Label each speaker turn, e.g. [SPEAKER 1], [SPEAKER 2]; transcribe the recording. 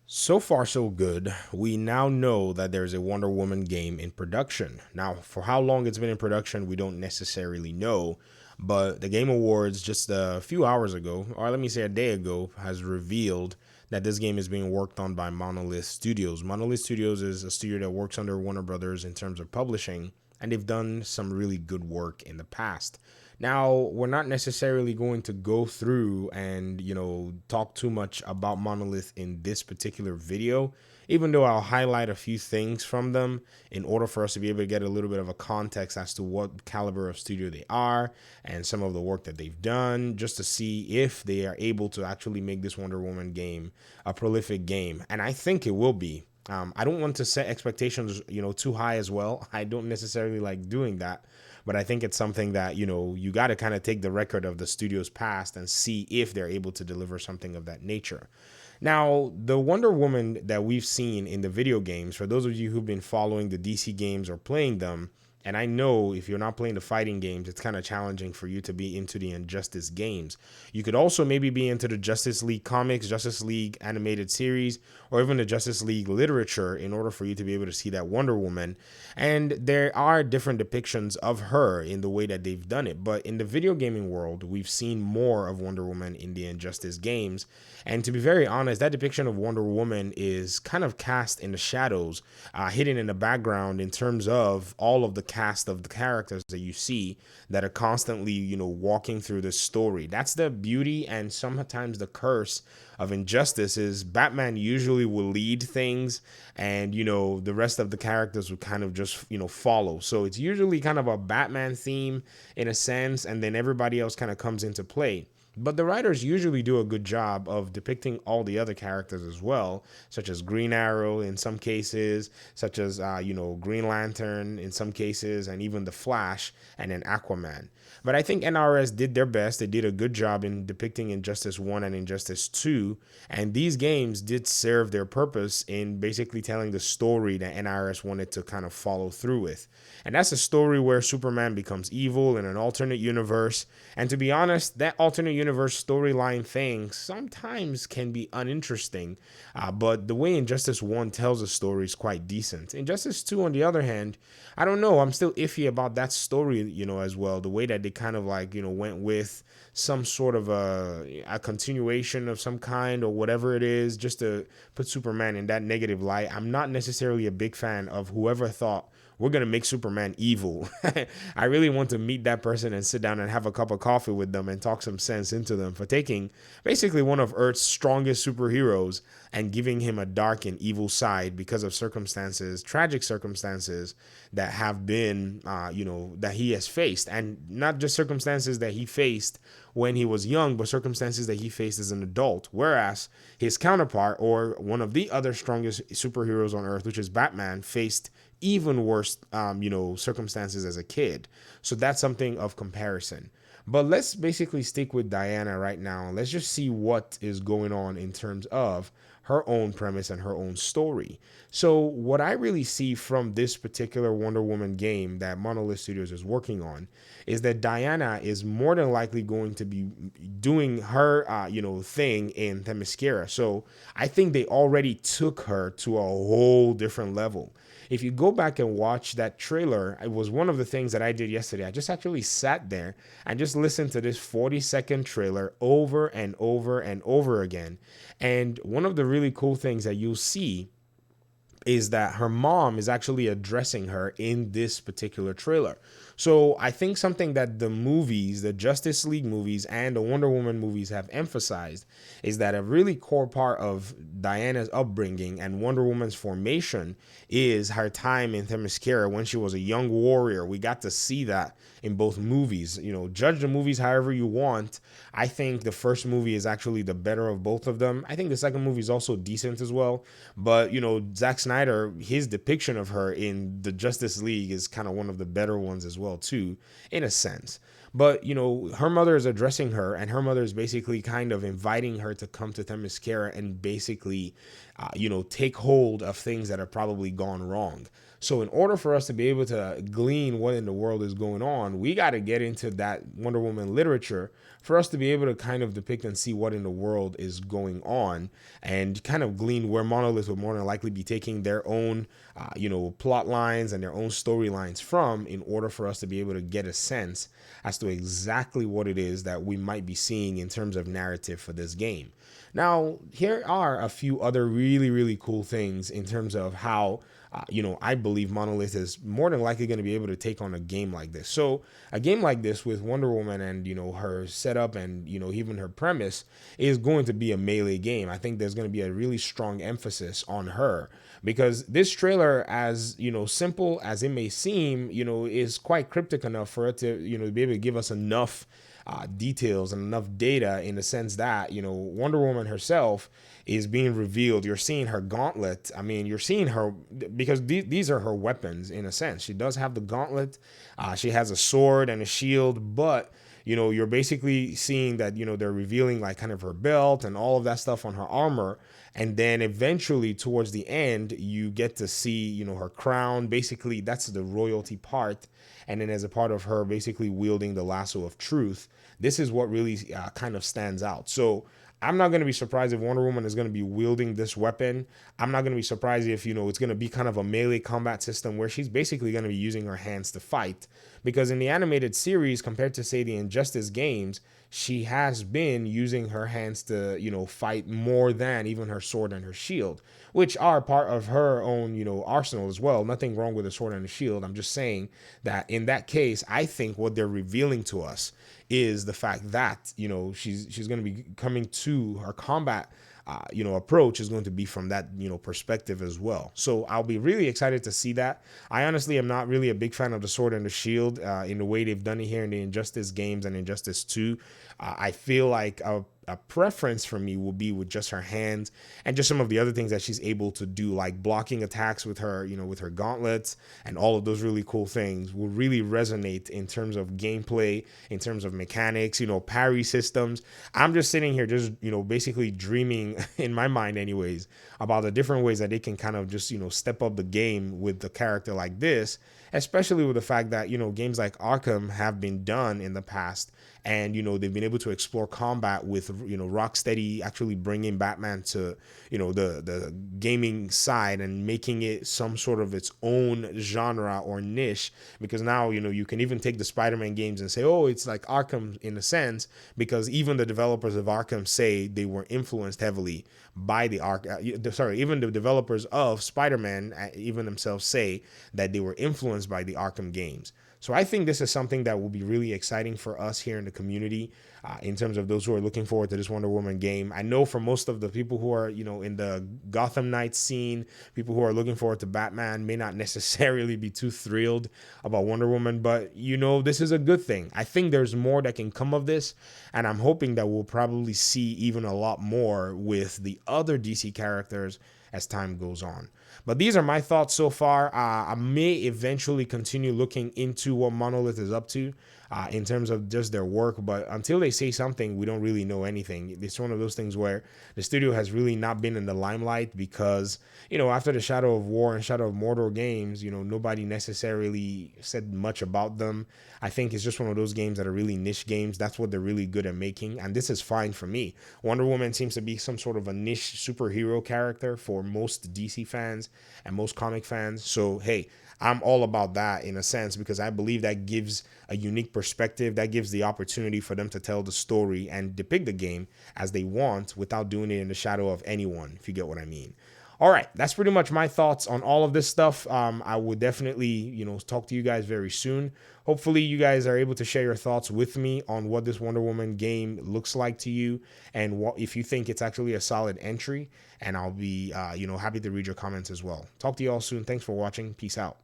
[SPEAKER 1] So far, so good. We now know that there's a Wonder Woman game in production. Now, for how long it's been in production, we don't necessarily know. But the Game Awards just a few hours ago, or let me say a day ago, has revealed that this game is being worked on by Monolith Studios. Monolith Studios is a studio that works under Warner Brothers in terms of publishing, and they've done some really good work in the past. Now, we're not necessarily going to go through and, talk too much about Monolith in this particular video, even though I'll highlight a few things from them in order for us to be able to get a little bit of a context as to what caliber of studio they are and some of the work that they've done, just to see if they are able to actually make this Wonder Woman game a prolific game. And I think it will be. I don't want to set expectations, too high as well. I don't necessarily like doing that, but I think it's something that, you got to kind of take the record of the studio's past and see if they're able to deliver something of that nature. Now, the Wonder Woman that we've seen in the video games, for those of you who've been following the DC games or playing them, and I know if you're not playing the fighting games, it's kind of challenging for you to be into the Injustice games. You could also maybe be into the Justice League comics, Justice League animated series, or even the Justice League literature in order for you to be able to see that Wonder Woman. And there are different depictions of her in the way that they've done it. But in the video gaming world, we've seen more of Wonder Woman in the Injustice games. And to be very honest, that depiction of Wonder Woman is kind of cast in the shadows, hidden in the background in terms of all of the cast of the characters that you see that are constantly, walking through the story. That's the beauty and sometimes the curse of Injustice is Batman usually will lead things and, the rest of the characters will kind of just, follow. So it's usually kind of a Batman theme in a sense, and then everybody else kind of comes into play. But the writers usually do a good job of depicting all the other characters as well, such as Green Arrow in some cases, such as, Green Lantern in some cases, and even the Flash and then Aquaman. But I think NRS did their best. They did a good job in depicting Injustice 1 and Injustice 2. And these games did serve their purpose in basically telling the story that NRS wanted to kind of follow through with. And that's a story where Superman becomes evil in an alternate universe. And to be honest, that alternate universe storyline thing sometimes can be uninteresting. But the way Injustice 1 tells the story is quite decent. Injustice 2, on the other hand, I don't know. I'm still iffy about that story, as well. The way that they kind of like, went with some sort of a continuation of some kind or whatever it is, just to put Superman in that negative light. I'm not necessarily a big fan of whoever thought we're going to make Superman evil. I really want to meet that person and sit down and have a cup of coffee with them and talk some sense into them for taking basically one of Earth's strongest superheroes and giving him a dark and evil side because of circumstances, tragic circumstances that have been, that he has faced. And not just circumstances that he faced when he was young, but circumstances that he faced as an adult. Whereas his counterpart, or one of the other strongest superheroes on Earth, which is Batman, faced even worse, circumstances as a kid. So that's something of comparison. But let's basically stick with Diana right now. Let's just see what is going on in terms of her own premise and her own story. So what I really see from this particular Wonder Woman game that Monolith Studios is working on is that Diana is more than likely going to be doing her, thing in Themyscira. So I think they already took her to a whole different level. If you go back and watch that trailer, it was one of the things that I did yesterday. I just actually sat there and just listened to this 40-second trailer over and over and over again. And one of the really cool things that you'll see is that her mom is actually addressing her in this particular trailer. So I think something that the movies, the Justice League movies and the Wonder Woman movies have emphasized is that a really core part of Diana's upbringing and Wonder Woman's formation is her time in Themyscira when she was a young warrior. We got to see that in both movies. Judge the movies however you want. I think the first movie is actually the better of both of them. I think the second movie is also decent as well. But, Zack Snyder, his depiction of her in the Justice League is kind of one of the better ones as well, too, in a sense. But, her mother is addressing her, and her mother is basically kind of inviting her to come to Themyscira and basically, take hold of things that have probably gone wrong. So in order for us to be able to glean what in the world is going on, we got to get into that Wonder Woman literature for us to be able to kind of depict and see what in the world is going on, and kind of glean where Monolith would more than likely be taking their own, plot lines and their own storylines from, in order for us to be able to get a sense as to exactly what it is that we might be seeing in terms of narrative for this game. Now, here are a few other really, really cool things in terms of how, I believe Monolith is more than likely going to be able to take on a game like this. So a game like this with Wonder Woman and, her setup and, even her premise is going to be a melee game. I think there's going to be a really strong emphasis on her, because this trailer, as, simple as it may seem, is quite cryptic enough for it to, be able to give us enough details and enough data, in the sense that, Wonder Woman herself is being revealed. You're seeing her gauntlet. I mean, you're seeing her, because these are her weapons in a sense. She does have the gauntlet. She has a sword and a shield, but you're basically seeing that, they're revealing like kind of her belt and all of that stuff on her armor. And then eventually towards the end, you get to see, her crown. Basically, that's the royalty part. And then as a part of her basically wielding the lasso of truth, this is what really kind of stands out. So I'm not going to be surprised if Wonder Woman is going to be wielding this weapon. I'm not going to be surprised if, it's going to be kind of a melee combat system where she's basically going to be using her hands to fight. Because in the animated series, compared to, say, the Injustice games, she has been using her hands to, fight more than even her sword and her shield, which are part of her own, arsenal as well. Nothing wrong with a sword and a shield. I'm just saying that in that case, I think what they're revealing to us is the fact that, she's going to be coming to her combat approach is going to be from that, perspective as well. So I'll be really excited to see that. I honestly am not really a big fan of the sword and the shield in the way they've done it here in the Injustice games and Injustice 2. I feel like a preference for me will be with just her hands and just some of the other things that she's able to do, like blocking attacks with her, with her gauntlets, and all of those really cool things will really resonate in terms of gameplay, in terms of mechanics, parry systems. I'm just sitting here just, basically dreaming in my mind anyways about the different ways that they can kind of just, step up the game with the character like this, especially with the fact that, games like Arkham have been done in the past. And, they've been able to explore combat with, Rocksteady actually bringing Batman to, the gaming side and making it some sort of its own genre or niche. Because now, you can even take the Spider-Man games and say, oh, it's like Arkham in a sense, because even the developers of Arkham say they were influenced heavily by the even the developers of Spider-Man, even themselves say that they were influenced by the Arkham games. So I think this is something that will be really exciting for us here in the community in terms of those who are looking forward to this Wonder Woman game. I know for most of the people who are, in the Gotham Knights scene, people who are looking forward to Batman may not necessarily be too thrilled about Wonder Woman, but, this is a good thing. I think there's more that can come of this, and I'm hoping that we'll probably see even a lot more with the other DC characters as time goes on. But these are my thoughts so far. I may eventually continue looking into what Monolith is up to in terms of just their work. But until they say something, we don't really know anything. It's one of those things where the studio has really not been in the limelight because, after the Shadow of War and Shadow of Mordor games, nobody necessarily said much about them. I think it's just one of those games that are really niche games. That's what they're really good at making. And this is fine for me. Wonder Woman seems to be some sort of a niche superhero character for most DC fans and most comic fans. So, hey, I'm all about that in a sense because I believe that gives a unique perspective. That gives the opportunity for them to tell the story and depict the game as they want without doing it in the shadow of anyone, if you get what I mean. All right, that's pretty much my thoughts on all of this stuff. I would definitely, talk to you guys very soon. Hopefully, you guys are able to share your thoughts with me on what this Wonder Woman game looks like to you and what if you think it's actually a solid entry. And I'll be, happy to read your comments as well. Talk to you all soon. Thanks for watching. Peace out.